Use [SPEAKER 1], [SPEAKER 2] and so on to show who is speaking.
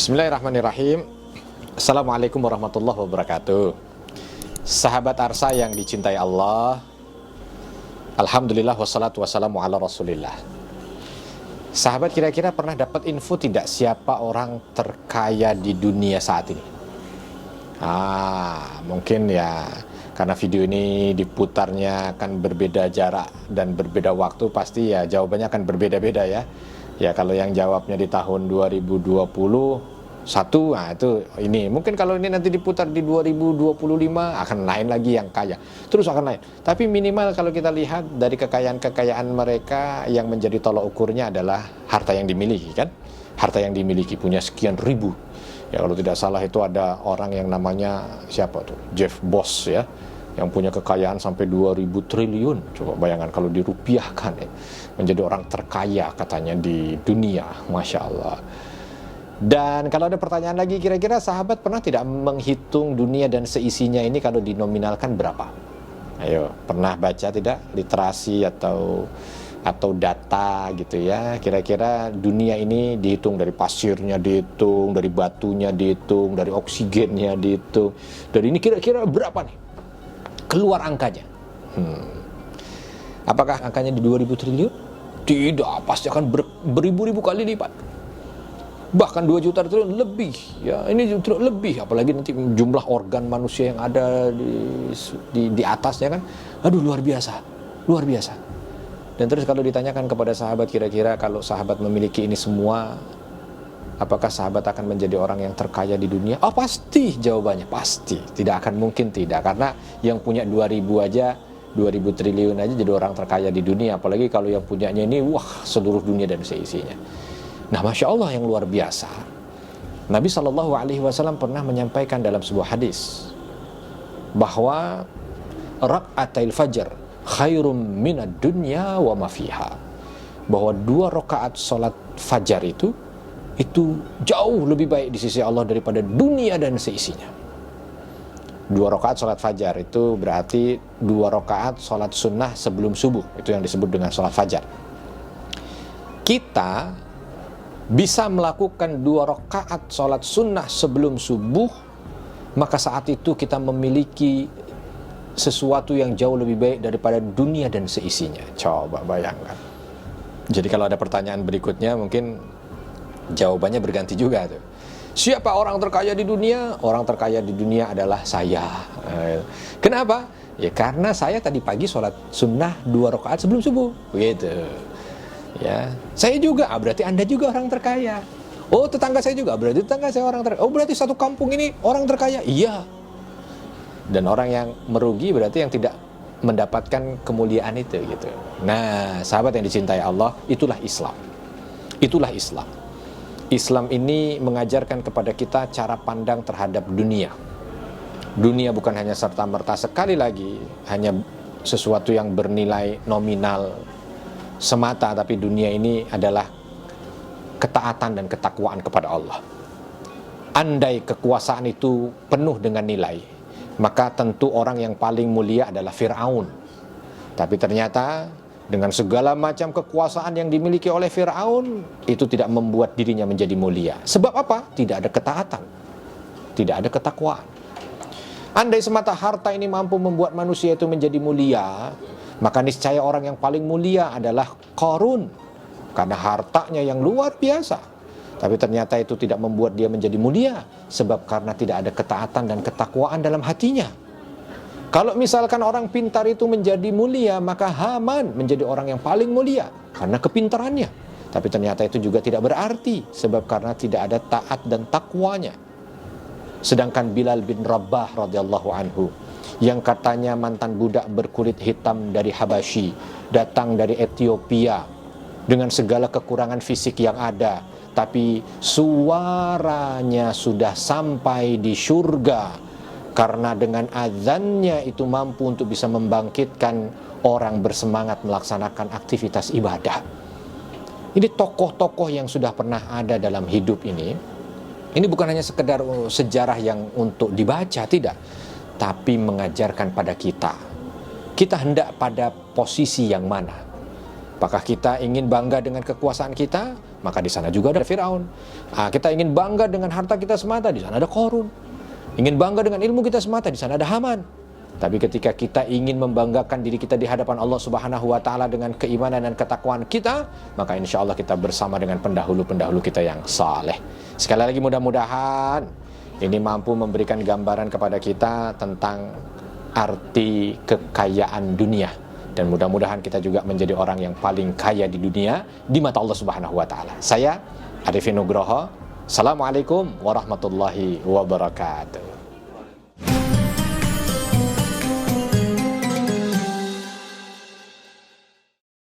[SPEAKER 1] Bismillahirrahmanirrahim. Assalamualaikum warahmatullahi wabarakatuh. Sahabat Arsa yang dicintai Allah, alhamdulillah wassalatu wassalamu ala rasulillah. Sahabat, kira-kira pernah dapat info tidak siapa orang terkaya di dunia saat ini? Mungkin ya karena video ini diputarnya akan berbeda jarak dan berbeda waktu, pasti ya jawabannya akan berbeda-beda ya. Ya kalau yang jawabnya di tahun 2021, nah itu ini. Mungkin kalau ini nanti diputar di 2025 akan lain lagi yang kaya. Terus akan lain. Tapi minimal kalau kita lihat dari kekayaan mereka, yang menjadi tolok ukurnya adalah harta yang dimiliki kan. Harta yang dimiliki, punya sekian ribu. Ya kalau tidak salah itu ada orang yang namanya siapa tuh? Jeff Bezos ya, yang punya kekayaan sampai 2000 triliun. Coba bayangkan kalau dirupiahkan ya, menjadi orang terkaya katanya di dunia. Masya Allah. Dan kalau ada pertanyaan lagi, kira-kira sahabat pernah tidak menghitung dunia dan seisinya ini kalau dinominalkan berapa? Ayo, pernah baca tidak literasi atau data gitu ya? Kira-kira dunia ini dihitung dari pasirnya, dihitung dari batunya, dihitung dari oksigennya, dihitung dari ini, kira-kira berapa nih? Keluar angkanya. Apakah angkanya di 2000 triliun? Tidak, pasti akan beribu-ribu kali lipat. Bahkan 2 juta triliun lebih. Ya, ini lebih, apalagi nanti jumlah organ manusia yang ada di atasnya kan. Aduh, luar biasa. Luar biasa. Dan terus kalau ditanyakan kepada sahabat, kira-kira kalau sahabat memiliki ini semua, apakah sahabat akan menjadi orang yang terkaya di dunia? Oh pasti, jawabannya pasti. Tidak akan mungkin tidak. Karena yang punya 2000 aja, 2000 triliun aja jadi orang terkaya di dunia. Apalagi kalau yang punyanya ini, wah, seluruh dunia dan seisinya. Nah, Masya Allah, yang luar biasa. Nabi SAW pernah menyampaikan dalam sebuah hadis bahwa rak'atil fajr khairum minad dunya wa ma fiha. Bahwa 2 rakaat salat fajar itu jauh lebih baik di sisi Allah daripada dunia dan seisinya. 2 rakaat salat fajar itu berarti 2 rakaat salat sunnah sebelum subuh. Itu yang disebut dengan salat fajar. Kita bisa melakukan 2 rakaat salat sunnah sebelum subuh, maka saat itu kita memiliki sesuatu yang jauh lebih baik daripada dunia dan seisinya. Coba bayangkan. Jadi kalau ada pertanyaan berikutnya, mungkin jawabannya berganti juga tuh. Siapa orang terkaya di dunia? Orang terkaya di dunia adalah saya. Kenapa? Ya karena saya tadi pagi sholat sunnah 2 rakaat sebelum subuh. Begitu. Ya, saya juga, berarti Anda juga orang terkaya. Oh, tetangga saya juga, berarti tetangga saya orang terkaya. Oh, berarti satu kampung ini orang terkaya. Iya. Dan orang yang merugi berarti yang tidak mendapatkan kemuliaan itu gitu. Nah, sahabat yang dicintai Allah, itulah Islam. Itulah Islam. Islam ini mengajarkan kepada kita cara pandang terhadap dunia. Dunia bukan hanya serta-merta, sekali lagi hanya sesuatu yang bernilai nominal semata, tapi dunia ini adalah ketaatan dan ketakwaan kepada Allah. Andai kekuasaan itu penuh dengan nilai, maka tentu orang yang paling mulia adalah Fir'aun. Tapi ternyata dengan segala macam kekuasaan yang dimiliki oleh Fir'aun, itu tidak membuat dirinya menjadi mulia. Sebab apa? Tidak ada ketaatan, tidak ada ketakwaan. Andai semata harta ini mampu membuat manusia itu menjadi mulia, maka niscaya orang yang paling mulia adalah Qarun, karena hartanya yang luar biasa. Tapi ternyata itu tidak membuat dia menjadi mulia, sebab karena tidak ada ketaatan dan ketakwaan dalam hatinya. Kalau misalkan orang pintar itu menjadi mulia, maka Haman menjadi orang yang paling mulia karena kepintarannya. Tapi ternyata itu juga tidak berarti, sebab karena tidak ada taat dan takwanya. Sedangkan Bilal bin Rabah radhiyallahu anhu, yang katanya mantan budak berkulit hitam dari Habasyi, datang dari Ethiopia dengan segala kekurangan fisik yang ada, tapi suaranya sudah sampai di surga karena dengan azannya itu mampu untuk bisa membangkitkan orang bersemangat melaksanakan aktivitas ibadah. Ini tokoh-tokoh yang sudah pernah ada dalam hidup ini. Ini bukan hanya sekedar sejarah yang untuk dibaca, tidak, tapi mengajarkan pada kita hendak pada posisi yang mana. Apakah kita ingin bangga dengan kekuasaan kita? Maka di sana juga ada Firaun. Kita ingin bangga dengan harta kita semata, di sana ada Qarun. Ingin bangga dengan ilmu kita semata, di sana ada Haman. Tapi ketika kita ingin membanggakan diri kita di hadapan Allah Subhanahu wa Ta'ala dengan keimanan dan ketakwaan kita, maka insya Allah kita bersama dengan pendahulu-pendahulu kita yang saleh. Sekali lagi mudah-mudahan ini mampu memberikan gambaran kepada kita tentang arti kekayaan dunia. Dan mudah-mudahan kita juga menjadi orang yang paling kaya di dunia di mata Allah Subhanahu wa Ta'ala. Saya Arifin Nugroho. Assalamualaikum warahmatullahi wabarakatuh.